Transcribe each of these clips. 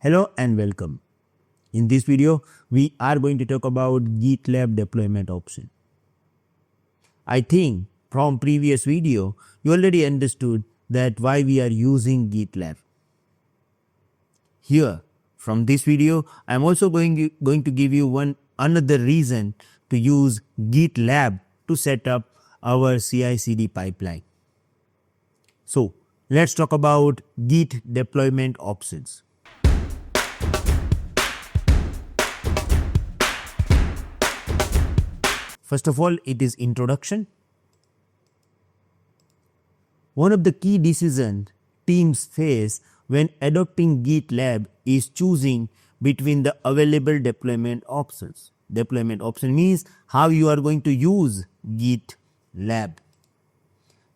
Hello and welcome. In this video, we are going to talk about GitLab deployment option. I think from previous video, you already understood that why we are using GitLab. Here, from this video, I am also going to give you another reason to use GitLab to set up our CI/CD pipeline. So, let's talk about Git deployment options. First of all, it is introduction. One of the key decisions teams face when adopting GitLab is choosing between the available deployment options. Deployment option means how you are going to use GitLab.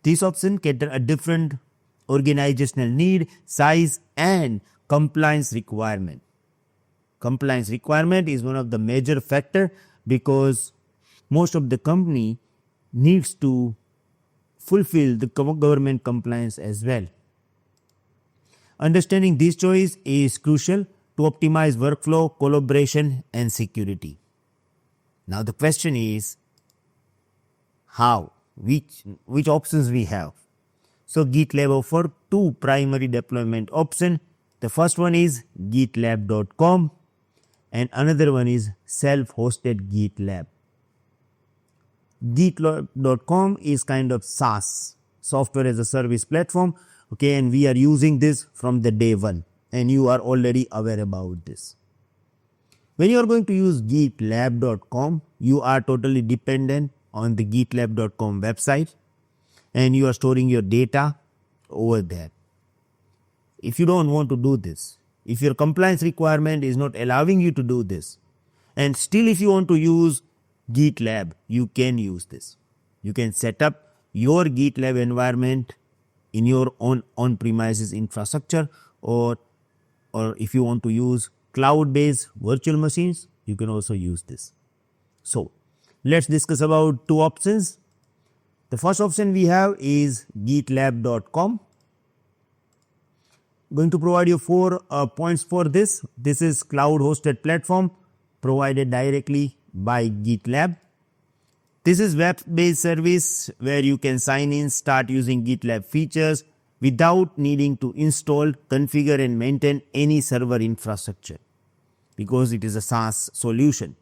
These options cater a different organizational need, size, and compliance requirement. Compliance requirement is one of the major factors because most of the company needs to fulfill the government compliance as well. Understanding this choice is crucial to optimize workflow, collaboration, and security. Now the question is, how? Which options we have? So GitLab offers two primary deployment options. The first one is gitlab.com and another one is self-hosted GitLab. GitLab.com is kind of SaaS, software as a service platform, okay, and we are using this from the day one, and you are already aware about this. When you are going to use GitLab.com, you are totally dependent on the GitLab.com website, and you are storing your data over there. If you don't want to do this, if your compliance requirement is not allowing you to do this, and still if you want to use GitLab, you can use this. You can set up your GitLab environment in your own on-premises infrastructure, or if you want to use cloud-based virtual machines, you can also use this. So let's discuss about two options. The first option we have is gitlab.com. Going to provide you 4 points for this. This is cloud-hosted platform provided directly by GitLab. This is web-based service where you can sign in, start using GitLab features without needing to install, configure and maintain any server infrastructure because it is a SaaS solution.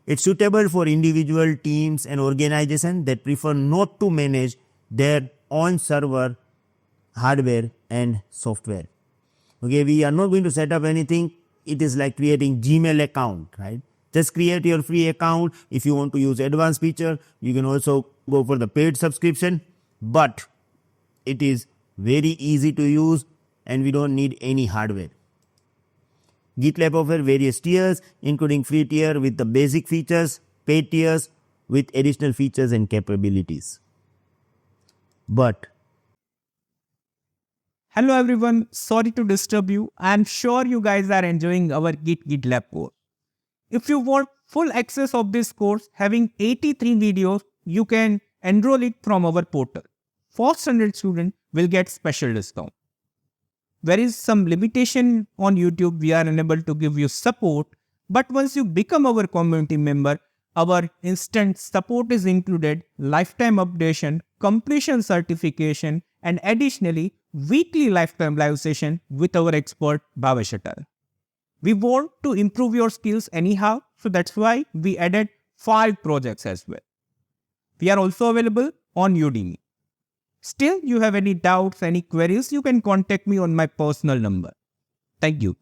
It's suitable for individual teams and organizations that prefer not to manage their own server, hardware and software. Okay, we are not going to set up anything. It is like creating Gmail account, right? Just create your free account. If you want to use advanced feature, you can also go for the paid subscription, but it is very easy to use and we don't need any hardware. GitLab offers various tiers, including free tier with the basic features, paid tiers with additional features and capabilities. But hello everyone, sorry to disturb you. I am sure you guys are enjoying our GitLab course. If you want full access of this course having 83 videos, you can enroll it from our portal. First 100 students will get special discount. There is some limitation on YouTube, we are unable to give you support, but once you become our community member, our instant support is included, lifetime updation, completion certification, and additionally weekly lifetime live session with our expert Bhavesh Atal. We want to improve your skills anyhow, so that's why we added 5 projects as well. We are also available on Udemy. Still, you have any doubts, any queries, you can contact me on my personal number. Thank you.